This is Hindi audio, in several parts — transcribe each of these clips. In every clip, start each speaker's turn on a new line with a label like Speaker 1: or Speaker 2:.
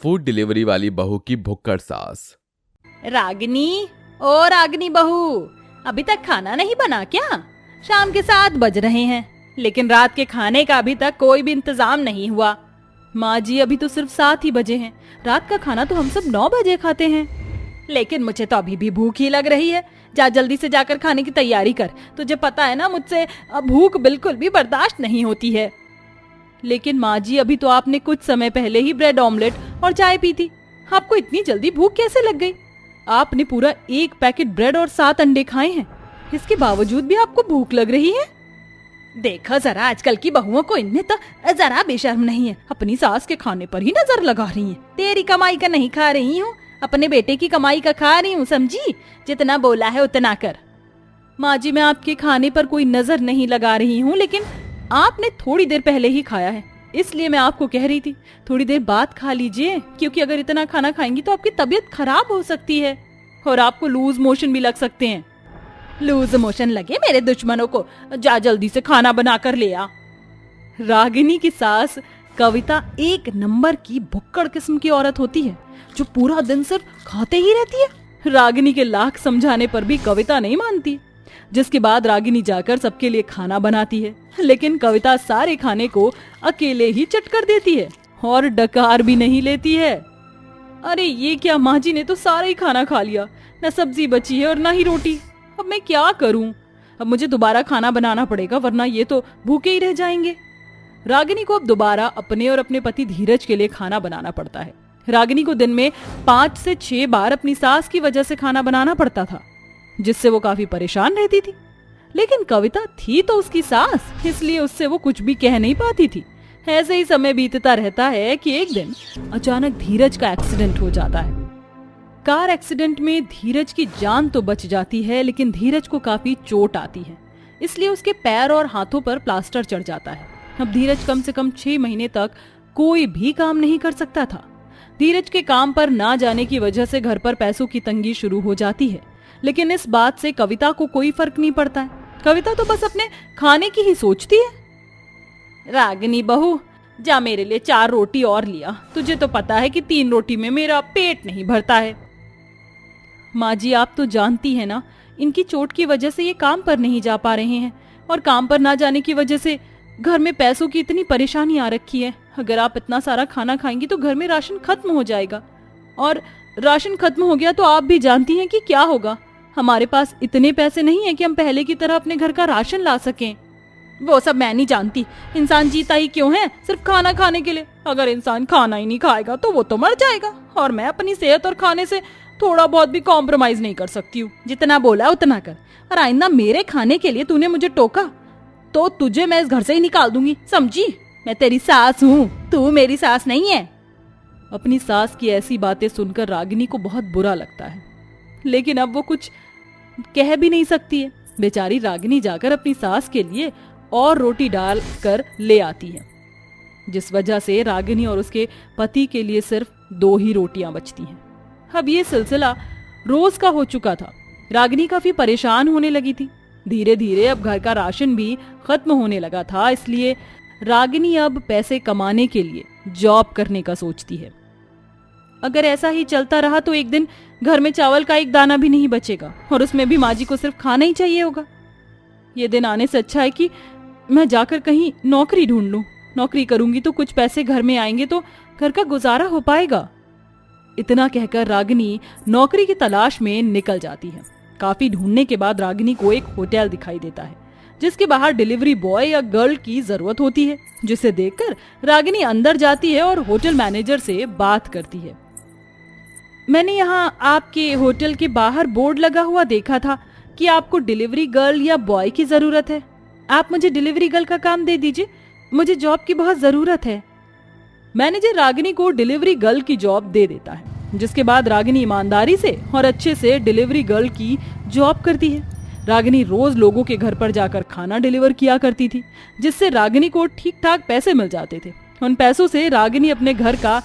Speaker 1: फूड डिलीवरी वाली बहू की भुक्कड़ सास।
Speaker 2: रागिनी, ओ रागिनी बहू, अभी तक खाना नहीं बना क्या? शाम के 7 बज रहे हैं, लेकिन रात के खाने का अभी तक कोई भी इंतजाम नहीं हुआ। माँ जी, अभी तो सिर्फ 7 ही बजे हैं। रात का खाना तो हम सब 9 बजे खाते हैं। लेकिन मुझे तो अभी भी भूख ही लग रही है। जा जल्दी से जाकर खाने की तैयारी कर। तुझे पता है ना, मुझसे भूख बिल्कुल भी बर्दाश्त नहीं होती है। लेकिन माँ जी, अभी तो आपने कुछ समय पहले ही ब्रेड ऑमलेट और चाय पी थी। आपको इतनी जल्दी भूख कैसे लग गई? आपने पूरा 1 पैकेट ब्रेड और 7 अंडे खाए हैं। इसके बावजूद भी आपको भूख लग रही है? देखो जरा, आजकल की बहुओं को इनमें तो जरा बेशर्म नहीं है। अपनी सास के खाने पर ही नजर लगा रही है। तेरी कमाई का नहीं खा रही हूँ, अपने बेटे की कमाई का खा रही हूँ, समझी? जितना बोला है उतना कर। माँ जी, मैं आपके खाने पर कोई नजर नहीं लगा रही हूँ, लेकिन आपने थोड़ी देर पहले ही खाया है, इसलिए मैं आपको कह रही थी थोड़ी देर बाद खा लीजिए, क्योंकि अगर इतना खाना खाएंगी तो आपकी तबीयत खराब हो सकती है और आपको लूज मोशन भी लग सकते हैं। लूज मोशन लगे मेरे दुश्मनों को, जा जल्दी से खाना बना कर ले आ। रागिनी की सास कविता 1 नंबर की भुक्कड़ किस्म की औरत होती है, जो पूरा दिन सिर्फ खाते ही रहती है। रागिनी के लाख समझाने पर भी कविता नहीं मानती, जिसके बाद रागिनी जाकर सबके लिए खाना बनाती है। लेकिन कविता सारे खाने को अकेले ही चट कर देती है और डकार भी नहीं लेती है। अरे ये क्या, माँ जी ने तो सारा ही खाना खा लिया, न सब्जी बची है और न ही रोटी। अब मैं क्या करूं? अब मुझे दोबारा खाना बनाना पड़ेगा, वरना ये तो भूखे ही रह जाएंगे। रागिनी को अब दोबारा अपने और अपने पति धीरज के लिए खाना बनाना पड़ता है। रागिनी को दिन में 5 से 6 बार अपनी सास की वजह से खाना बनाना पड़ता था, जिससे वो काफी परेशान रहती थी। लेकिन कविता थी तो उसकी सास, इसलिए उससे वो कुछ भी कह नहीं पाती थी। ऐसे ही समय बीतता रहता है कि एक दिन अचानक धीरज का एक्सीडेंट हो जाता है। कार एक्सीडेंट में धीरज की जान तो बच जाती है, लेकिन धीरज को काफी चोट आती है, इसलिए उसके पैर और हाथों पर प्लास्टर चढ़ जाता है। अब धीरज कम से कम 6 महीने तक कोई भी काम नहीं कर सकता था। धीरज के काम पर ना जाने की वजह से घर पर पैसों की तंगी शुरू हो जाती है, लेकिन इस बात से कविता को कोई फर्क नहीं पड़ता है। कविता तो बस अपने खाने की ही सोचती है। रागिनी बहू, जा मेरे लिए 4 रोटी और लिया। तुझे तो पता है कि 3 रोटी में मेरा पेट नहीं भरता है। माँ जी, आप तो जानती है ना, इनकी चोट की वजह से ये काम पर नहीं जा पा रहे हैं, और काम पर ना जाने की वजह से घर में पैसों की इतनी परेशानी आ रखी है। अगर आप इतना सारा खाना खाएंगी तो घर में राशन खत्म हो जाएगा, और राशन खत्म हो गया तो आप भी जानती हैं कि क्या होगा। हमारे पास इतने पैसे नहीं है कि हम पहले की तरह अपने घर का राशन ला सकें। वो सब मैं नहीं जानती। इंसान जीता ही क्यों है? सिर्फ खाना खाने के लिए। अगर इंसान खाना ही नहीं खाएगा तो वो तो मर जाएगा, और मैं अपनी सेहत और खाने से थोड़ा बहुत भी कॉम्प्रोमाइज नहीं कर सकती हूँ। जितना बोला उतना कर, और आइंदा मेरे खाने के लिए तूने मुझे टोका तो तुझे मैं इस घर से ही निकाल दूंगी, समझी? मैं तेरी सास हूँ, तू मेरी सास नहीं है। अपनी सास की ऐसी बातें सुनकर रागिनी को बहुत बुरा लगता है, लेकिन अब वो कुछ कह भी नहीं सकती है। बेचारी रागिनी जाकर अपनी सास के लिए और रोटी डाल कर ले आती है, जिस वजह से रागिनी और उसके पति के लिए सिर्फ 2 ही रोटियां बचती हैं। अब ये सिलसिला रोज का हो चुका था। रागिनी काफी परेशान होने लगी थी। धीरे धीरे अब घर का राशन भी खत्म होने लगा था, इसलिए रागिनी अब पैसे कमाने के लिए जॉब करने का सोचती है। अगर ऐसा ही चलता रहा तो एक दिन घर में चावल का एक दाना भी नहीं बचेगा, और उसमें भी माँ जी को सिर्फ खाना ही चाहिए होगा। ये दिन आने से अच्छा है कि मैं जाकर कहीं नौकरी ढूंढ लूं। नौकरी करूंगी तो कुछ पैसे घर में आएंगे तो घर का गुजारा हो पाएगा। इतना कहकर रागिनी नौकरी की तलाश में निकल जाती है। काफी ढूंढने के बाद रागिनी को एक होटल दिखाई देता है, जिसके बाहर डिलीवरी बॉय या गर्ल की जरूरत होती है, जिसे देखकर रागिनी अंदर जाती है और होटल मैनेजर से बात करती है। मैंने यहाँ आपके होटल के बाहर बोर्ड लगा हुआ देखा था कि आपको डिलीवरी गर्ल या बॉय की जरूरत है। आप मुझे डिलीवरी गर्ल का काम दे दीजिए, मुझे जॉब की बहुत जरूरत है। मैनेजर रागिनी को डिलीवरी गर्ल की जॉब दे देता है, जिसके बाद रागिनी ईमानदारी से और अच्छे से डिलीवरी गर्ल की जॉब करती है। रागिनी रोज लोगों के घर पर जाकर खाना डिलीवर किया करती थी, जिससे रागिनी को ठीक ठाक पैसे मिल जाते थे। उन पैसों से रागिनी अपने घर का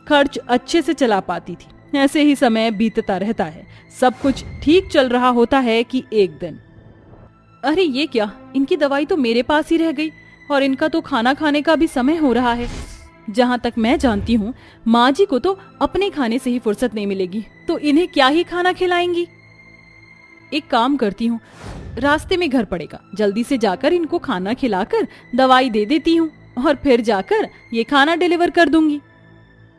Speaker 2: खर्च अच्छे से चला पाती थी। ऐसे ही समय बीतता रहता है। सब कुछ ठीक चल रहा होता है कि एक दिन, अरे ये क्या, इनकी दवाई तो मेरे पास ही रह गई और इनका तो खाना खाने का भी समय हो रहा है। जहाँ तक मैं जानती हूँ माँ जी को तो अपने खाने से ही फुर्सत नहीं मिलेगी, तो इन्हें क्या ही खाना खिलाएंगी। एक काम करती हूँ, रास्ते में घर पड़ेगा, जल्दी से जाकर इनको खाना खिलाकर दवाई दे देती हूँ और फिर जाकर ये खाना डिलीवर कर दूंगी।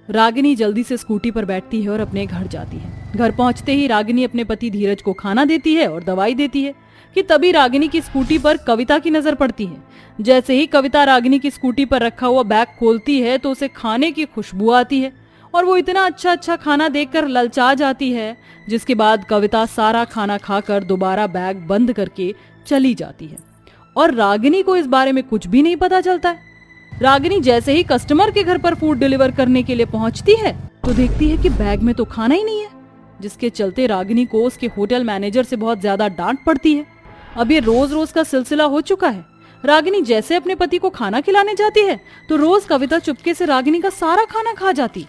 Speaker 2: रागिनी जल्दी से स्कूटी पर बैठती है और अपने घर जाती है। घर पहुंचते ही रागिनी अपने पति धीरज को खाना देती है और दवाई देती है कि तभी रागिनी की स्कूटी पर कविता की नजर पड़ती है। जैसे ही कविता रागिनी की स्कूटी पर रखा हुआ बैग खोलती है तो उसे खाने की खुशबू आती है और वो इतना अच्छा अच्छा खाना देखकर ललचा जाती है, जिसके बाद कविता सारा खाना खाकर दोबारा बैग बंद करके चली जाती है और रागिनी को इस बारे में कुछ भी नहीं पता चलता है। रागिनी जैसे ही कस्टमर के घर पर फूड डिलीवर करने के लिए पहुंचती है तो देखती है कि बैग में तो खाना ही नहीं है, जिसके चलते रागिनी को उसके होटल मैनेजर से बहुत ज्यादा डांट पड़ती है। अब ये रोज रोज का सिलसिला हो चुका है। रागिनी जैसे अपने पति को खाना खिलाने जाती है तो रोज कविता चुपके से रागिनी का सारा खाना खा जाती।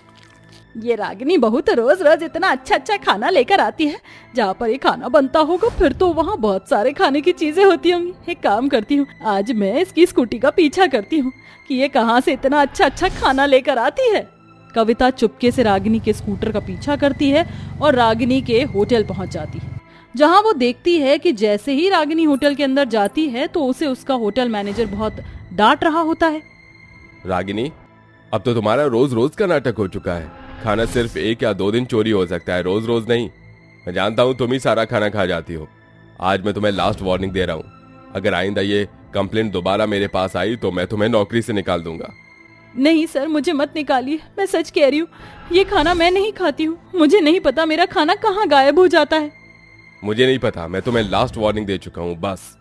Speaker 2: ये रागिनी बहू तो रोज रोज इतना अच्छा अच्छा खाना लेकर आती है, जहाँ पर ये खाना बनता होगा फिर तो वहाँ बहुत सारे खाने की चीजें होती होंगी। एक काम करती हूँ, आज मैं इसकी स्कूटी का पीछा करती हूँ कि ये कहाँ से इतना अच्छा अच्छा खाना लेकर आती है। कविता चुपके से रागिनी के स्कूटर का पीछा करती है और रागिनी के होटल पहुंच जाती है, जहां वो देखती है कि जैसे ही रागिनी होटल के अंदर जाती है तो उसे उसका होटल मैनेजर बहुत डांट रहा होता है।
Speaker 1: रागिनी, अब तो तुम्हारा रोज रोज का नाटक हो चुका है। खाना सिर्फ 1 या 2 दिन चोरी हो सकता है, रोज रोज नहीं। मैं जानता हूँ तुम ही सारा खाना खा जाती हो। आज मैं तुम्हें लास्ट वार्निंग दे रहा हूँ, अगर आइंदा ये कंप्लेंट दोबारा मेरे पास आई तो मैं तुम्हें नौकरी से निकाल दूंगा।
Speaker 2: नहीं सर, मुझे मत निकालिए, मैं सच कह रही हूँ, ये खाना मैं नहीं खाती हूँ। मुझे नहीं पता मेरा खाना कहाँ गायब हो जाता है।
Speaker 1: मुझे नहीं पता, मैं तुम्हें लास्ट वार्निंग दे चुका हूँ, बस।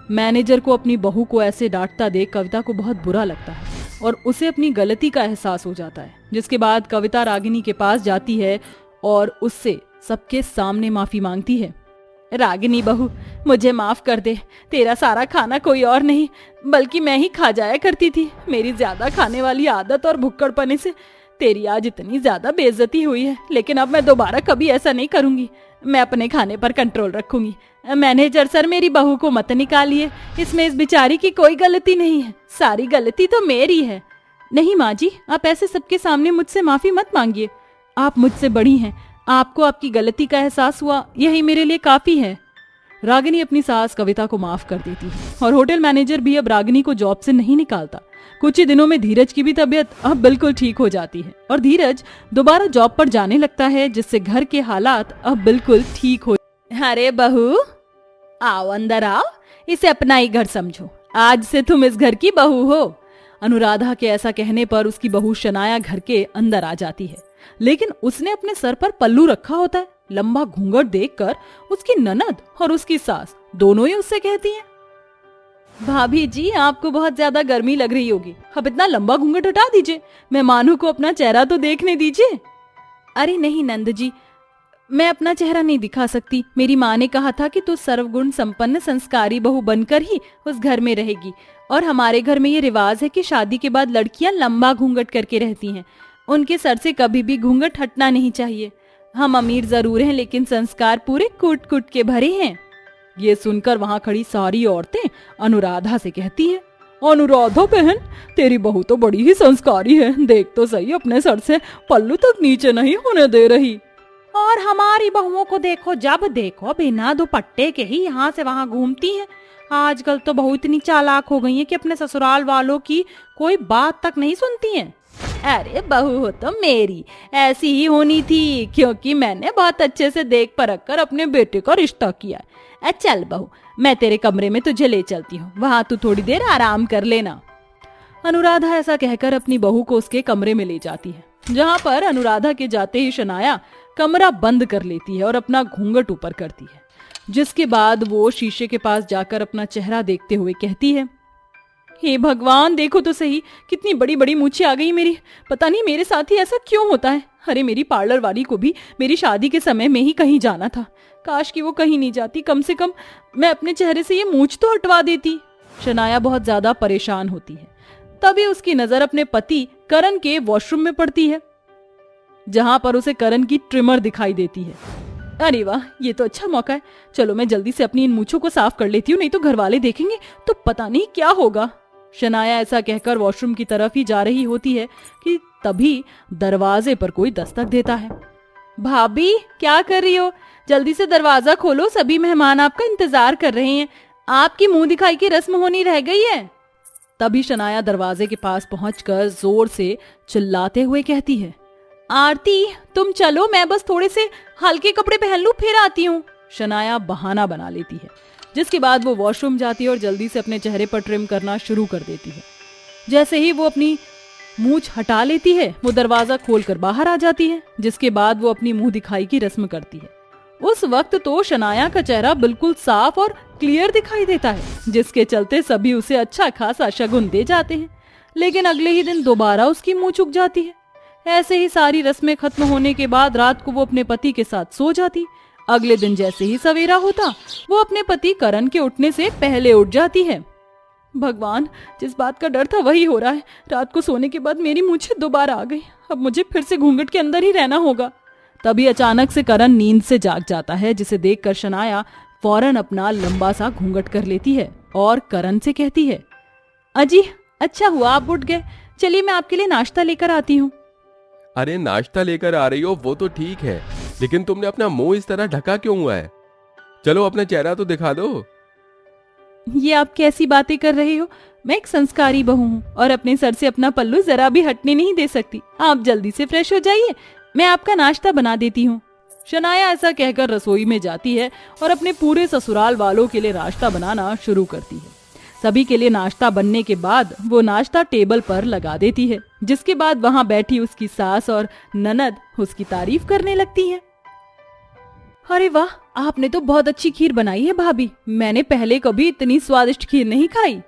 Speaker 2: मैनेजर को अपनी बहू को ऐसे डांटता देख कविता को बहुत बुरा लगता है और उसे अपनी गलती का एहसास हो जाता है, जिसके बाद कविता रागिनी के पास जाती है और उससे सबके सामने माफी मांगती है। रागिनी बहू, मुझे माफ कर दे, तेरा सारा खाना कोई और नहीं बल्कि मैं ही खा जाया करती थी। मेरी ज्यादा खाने वाली आदत और भुक्कड़पने से तेरी आज इतनी ज्यादा बेइज्जती हुई है, लेकिन अब मैं दोबारा कभी ऐसा नहीं करूंगी। मैं अपने खाने पर कंट्रोल रखूंगी। मैनेजर सर, मेरी बहू को मत निकालिए, इसमें इस बेचारी की कोई गलती नहीं है, सारी गलती तो मेरी है। नहीं माँ जी, आप ऐसे सबके सामने मुझसे माफी मत मांगिए, आप मुझसे बड़ी हैं, आपको आपकी गलती का एहसास हुआ, यही मेरे लिए काफी है। रागिनी अपनी सास कविता को माफ कर देती है और होटल मैनेजर भी अब रागिनी को जॉब से नहीं निकालता। कुछ ही दिनों में धीरज की भी तबीयत अब बिल्कुल ठीक हो जाती है और धीरज दोबारा जॉब पर जाने लगता है, जिससे घर के हालात अब बिल्कुल ठीक हो। अरे बहू, आओ अंदर आओ, इसे अपना ही घर समझो, आज से तुम इस घर की बहू हो। अनुराधा के ऐसा कहने पर उसकी बहू शनाया घर के अंदर आ जाती है, लेकिन उसने अपने सर पर पल्लू रखा होता है। लंबा घूंघट देखकर उसकी ननद और उसकी सास दोनों ही उससे कहती हैं, भाभी जी, आपको बहुत ज्यादा गर्मी लग रही होगी, अब इतना लंबा घूंघट हटा दीजिए, मेहमानों को अपना चेहरा तो देखने दीजिए। अरे नहीं नंद जी, मैं अपना चेहरा नहीं दिखा सकती। मेरी माँ ने कहा था कि तू सर्वगुण संपन्न संस्कारी बहू बनकर ही उस घर में रहेगी, और हमारे घर में ये रिवाज है कि शादी के बाद लड़कियां लंबा घूंघट करके रहती हैं, उनके सर से कभी भी घूंघट हटना नहीं चाहिए। हम अमीर जरूर हैं, लेकिन संस्कार पूरे कूट कूट के भरे हैं। ये सुनकर वहाँ खड़ी सारी औरतें अनुराधा से कहती हैं, अनुराधा बहन, तेरी बहू तो बड़ी ही संस्कारी है, देख तो सही, अपने सर से पल्लू तक नीचे नहीं होने दे रही। और हमारी बहुओं को देखो, जब देखो बिना दुपट्टे के ही यहाँ से वहाँ घूमती हैं। आजकल तो बहू इतनी चालाक हो गई है कि अपने ससुराल वालों की कोई बात तक नहीं सुनती हैं। अरे बहू हो तो मेरी ऐसी ही होनी थी, क्योंकि मैंने बहुत अच्छे से देख परख कर अपने बेटे का रिश्ता किया है। चल बहू, मैं तेरे कमरे में तुझे ले चलती हूँ, वहाँ तू थोड़ी देर आराम कर लेना। अनुराधा ऐसा कहकर अपनी बहू को उसके कमरे में ले जाती है, जहाँ पर अनुराधा के जाते ही शनाया कमरा बंद कर लेती है और अपना घूंघट ऊपर करती है, जिसके बाद वो शीशे के पास जाकर अपना चेहरा देखते हुए कहती है, हे भगवान, देखो तो सही, कितनी बड़ी बड़ी मूछें आ गई मेरी, पता नहीं मेरे साथ ही ऐसा क्यों होता है। अरे मेरी पार्लर वाली को भी मेरी शादी के समय में ही कहीं जाना था, काश कि वो कहीं नहीं जाती, कम से कम मैं अपने चेहरे से ये मूछ तो हटवा देती। शनाया बहुत ज्यादा परेशान होती है। तभी उसकी नजर अपने पति करण के वॉशरूम में पड़ती है, जहां पर उसे करण की ट्रिमर दिखाई देती है। अरे वाह, ये तो अच्छा मौका है, चलो मैं जल्दी से अपनी इन मूछों को साफ कर लेती हूँ, नहीं तो घर वाले देखेंगे तो पता नहीं क्या होगा। शनाया ऐसा कहकर वॉशरूम की तरफ ही जा रही होती है कि तभी दरवाजे पर कोई दस्तक देता है। भाभी, क्या कर रही हो? जल्दी से दरवाजा खोलो, सभी मेहमान आपका इंतजार कर रहे हैं। आपकी मुंह दिखाई की रस्म होनी रह गई है। तभी शनाया दरवाजे के पास पहुंचकर जोर से चिल्लाते हुए कहती है, आरती तुम चलो, मैं बस थोड़े से हल्के कपड़े पहन लूं, फिर आती हूँ। शनाया बहाना बना लेती है, जिसके बाद वो वॉशरूम जाती है और जल्दी से अपने चेहरे पर ट्रिम करना शुरू कर देती है। जैसे ही वो अपनी मूंछ हटा लेती है, वो दरवाजा खोलकर बाहर आ जाती है, जिसके बाद वो अपनी मुंह दिखाई की रस्म करती है। उस वक्त तो शनाया का चेहरा बिल्कुल साफ और क्लियर दिखाई देता है, जिसके चलते सभी उसे अच्छा खासा शगुन दे जाते हैं। लेकिन अगले ही दिन दोबारा उसकी मुंह चुक जाती है। ऐसे ही सारी रस्में खत्म होने के बाद रात को वो अपने पति के साथ सो जाती। अगले दिन जैसे ही सवेरा होता, वो अपने पति करण के उठने से पहले उठ जाती है। भगवान, जिस बात का डर था वही हो रहा है। रात को सोने के बाद मेरी मूंछें दोबारा आ गई। अब मुझे फिर से घूंघट के अंदर ही रहना होगा। तभी अचानक से करण नींद से जाग जाता है, जिसे देखकर शनाया फौरन अपना लंबा सा घूंघट कर लेती है और करण से कहती है, अजी अच्छा हुआ आप उठ गए, चलिए मैं आपके लिए नाश्ता लेकर आती हूँ।
Speaker 1: अरे नाश्ता लेकर आ रही हो वो तो ठीक है, लेकिन तुमने अपना मुंह इस तरह ढका क्यों हुआ है? चलो अपना चेहरा तो दिखा दो।
Speaker 2: ये आप कैसी बातें कर रहे हो? मैं एक संस्कारी बहू हूँ और अपने सर से अपना पल्लू जरा भी हटने नहीं दे सकती। आप जल्दी से फ्रेश हो जाइए, मैं आपका नाश्ता बना देती हूँ। शनाया ऐसा कहकर रसोई में जाती है और अपने पूरे ससुराल वालों के लिए नाश्ता बनाना शुरू करती है। सभी के लिए नाश्ता बनने के बाद वो नाश्ता टेबल पर लगा देती है, जिसके बाद वहां बैठी उसकी सास और ननद उसकी तारीफ करने लगती हैं। अरे वाह, आपने तो बहुत अच्छी खीर बनाई है भाभी, मैंने पहले कभी इतनी स्वादिष्ट खीर नहीं खाई।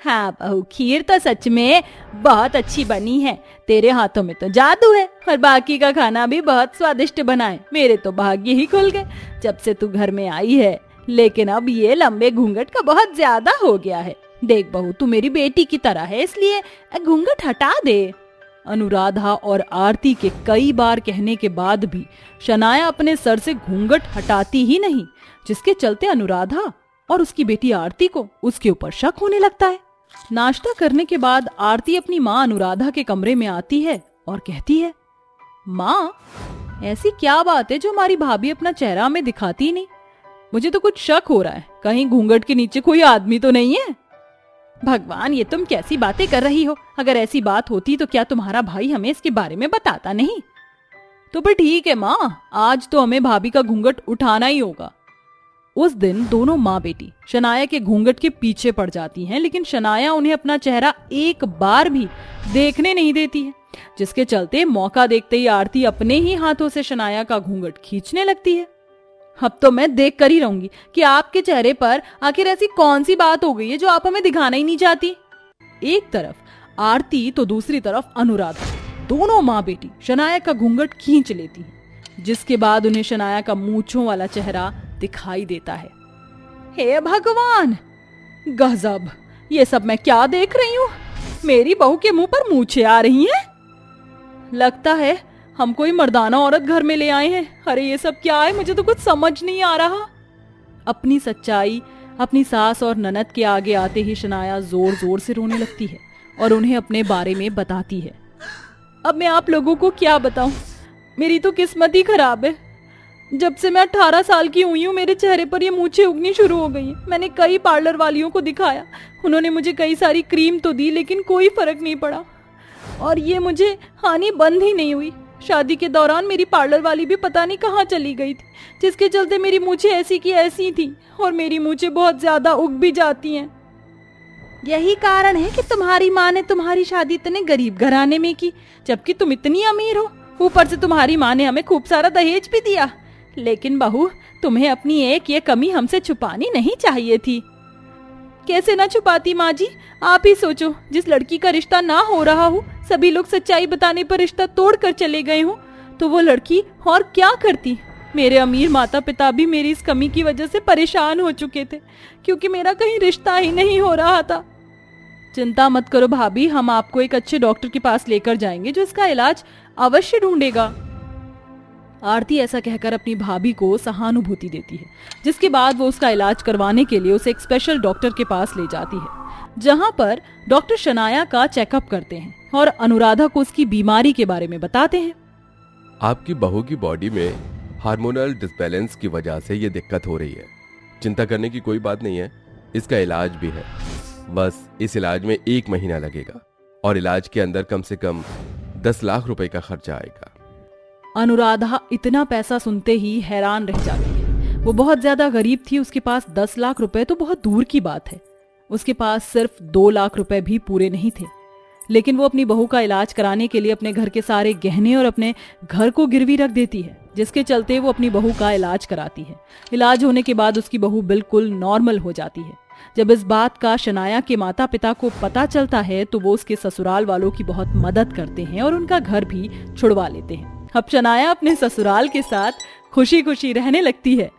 Speaker 2: हाँ बहू, खीर तो सच में बहुत अच्छी बनी है, तेरे हाथों में तो जादू है और बाकी का खाना भी बहुत स्वादिष्ट बना है। मेरे तो भाग्य ही खुल गए जब से तू घर में आई है। लेकिन अब ये लंबे घूंघट का बहुत ज्यादा हो गया है। देख बहू, तू मेरी बेटी की तरह है, इसलिए घूंघट हटा दे। अनुराधा और आरती के कई बार कहने के बाद भी शनाया अपने सर से घूंघट हटाती ही नहीं, जिसके चलते अनुराधा और उसकी बेटी आरती को उसके ऊपर शक होने लगता है। नाश्ता करने के बाद आरती अपनी माँ अनुराधा के कमरे में आती है और कहती है, माँ ऐसी क्या बात है जो हमारी भाभी अपना चेहरा हमें दिखाती नहीं? मुझे तो कुछ शक हो रहा है, कहीं घूंघट के नीचे कोई आदमी तो नहीं है। भगवान, ये तुम कैसी बातें कर रही हो? अगर ऐसी बात होती तो क्या तुम्हारा भाई हमें इसके बारे में बताता नहीं? तो फिर ठीक है माँ, आज तो हमें भाभी का घूंघट उठाना ही होगा। उस दिन दोनों माँ बेटी शनाया के घूंघट के पीछे पड़ जाती हैं, लेकिन शनाया उन्हें अपना चेहरा एक बार भी देखने नहीं देती है, जिसके चलते मौका देखते ही आरती अपने ही हाथों से शनाया का घूंघट खींचने लगती है। अब तो मैं देख कर ही रहूंगी कि आपके चेहरे पर आखिर ऐसी कौन सी बात हो गई है जो आप हमें दिखाना ही नहीं चाहती। एक तरफ आरती तो दूसरी तरफ अनुराधा, दोनों माँ बेटी शनाया का घूंघट खींच लेती हैं, जिसके बाद उन्हें शनाया का मूंछों वाला चेहरा दिखाई देता है। हे भगवान, गजब, ये सब मैं क्या देख रही हूँ? मेरी बहू के मुंह पर मूंछें आ रही हैं। लगता है हम कोई मर्दाना औरत घर में ले आए हैं। अरे ये सब क्या है? मुझे तो कुछ समझ नहीं आ रहा। अपनी सच्चाई अपनी सास और ननद के आगे आते ही शनाया जोर जोर से रोने लगती है और उन्हें अपने बारे में बताती है। अब मैं आप लोगों को क्या बताऊं, मेरी तो किस्मत ही खराब है। जब से मैं 18 साल की हुई हूँ, मेरे चेहरे पर ये मूंछें उगनी शुरू हो गई हैं। मैंने कई पार्लर वालियों को दिखाया, उन्होंने मुझे कई सारी क्रीम तो दी, लेकिन कोई फर्क नहीं पड़ा और ये मुझे हानि बंद ही नहीं हुई। शादी के दौरान मेरी पार्लर वाली भी पता नहीं कहाँ चली गई थी, जिसके चलते मेरी मूंछें ऐसी की ऐसी थी और मेरी मूंछें बहुत ज्यादा उग भी जाती हैं। यही कारण है कि तुम्हारी माँ ने तुम्हारी शादी इतने गरीब घराने में की, जबकि तुम इतनी अमीर हो। ऊपर से तुम्हारी माँ ने हमें खूब सारा दहेज भी दिया। लेकिन बहू, तुम्हें अपनी एक ये कमी हमसे छुपानी नहीं चाहिए थी। कैसे ना छुपाती माँ जी, आप ही सोचो, जिस लड़की का रिश्ता ना हो रहा हो, सभी लोग सच्चाई बताने पर रिश्ता तोड़कर चले गए हो, तो वो लड़की और क्या करती? मेरे अमीर माता पिता भी मेरी इस कमी की वजह से परेशान हो चुके थे, क्योंकि मेरा कहीं रिश्ता ही नहीं हो रहा था। चिंता मत करो भाभी, हम आपको एक अच्छे डॉक्टर के पास लेकर जाएंगे जो इसका इलाज अवश्य ढूंढेगा। आरती ऐसा कहकर अपनी भाभी को सहानुभूति देती है, जिसके बाद वो उसका इलाज करवाने के लिए उसे एक स्पेशल डॉक्टर के पास ले जाती है। जहाँ पर डॉक्टर शनाया का चेकअप करते हैं और अनुराधा को उसकी बीमारी के बारे में बताते हैं।
Speaker 1: आपकी बहू की बॉडी में हार्मोनल डिसबैलेंस की वजह से ये दिक्कत हो रही है। चिंता करने की कोई बात नहीं है, इसका इलाज भी है। बस इस इलाज में 1 महीना लगेगा और इलाज के अंदर कम से कम 10 लाख रुपए का खर्चा आएगा।
Speaker 2: अनुराधा इतना पैसा सुनते ही हैरान रह जाती है। वो बहुत ज्यादा गरीब थी, उसके पास 10 लाख रुपए तो बहुत दूर की बात है। उसके पास सिर्फ 2 लाख रुपए भी पूरे नहीं थे, लेकिन वो अपनी बहू का इलाज कराने के लिए अपने घर के सारे गहने और अपने घर को गिरवी रख देती है, जिसके चलते वो अपनी बहू का इलाज कराती है। इलाज होने के बाद उसकी बहू बिल्कुल नॉर्मल हो जाती है। जब इस बात का शनाया के माता पिता को पता चलता है तो वो उसके ससुराल वालों की बहुत मदद करते हैं और उनका घर भी छुड़वा लेते हैं। अब शनाया अपने ससुराल के साथ खुशी खुशी रहने लगती है।